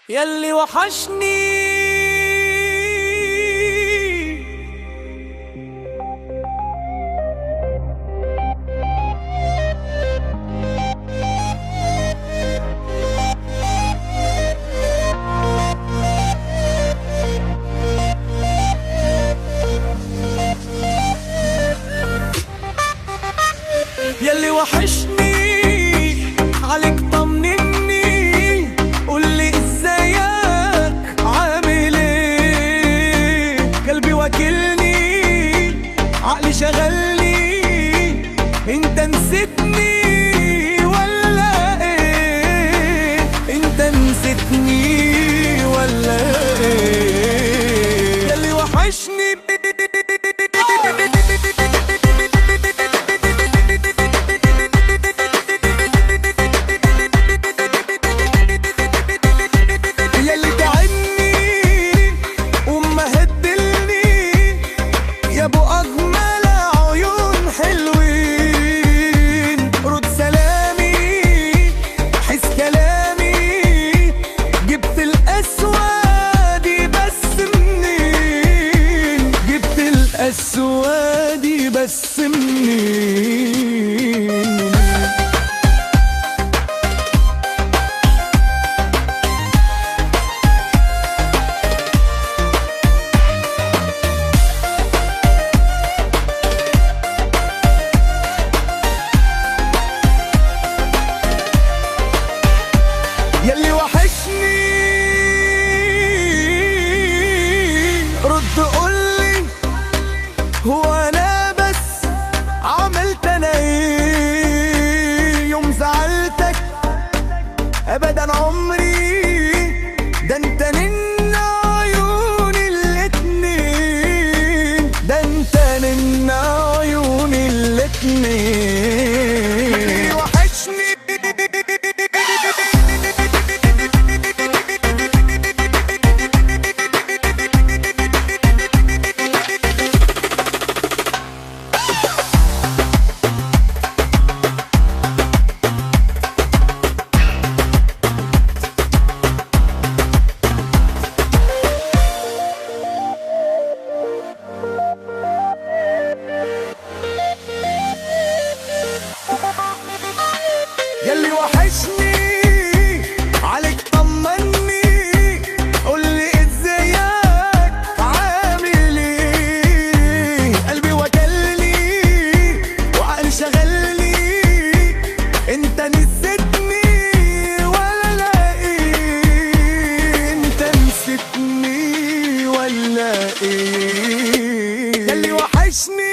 ياللي وحشني. ياللي وحشني عليك طمني، قولي ازيك عامل ايه. قلبي واكلني عقلي شغلني، انت نسيتني ولا ايه؟ انت نسيتني ولا ايه؟ ياللي وحشني السوادي بس منين. ياللي وحشني رد قولي، هو انا بس عملت انا ايه يوم زعلتك؟ ابدا عمري، ده انت نن عيون الاتنين، ده انت نن عيون الاتنين. وحشني ياللي وحشني عليك طمني، قولي ازيك عامل ايه. قلبي وكلني وعقلي شغلني، انت نسيتني ولا ايه؟ انت نسيتني ولا ايه؟ ياللي وحشني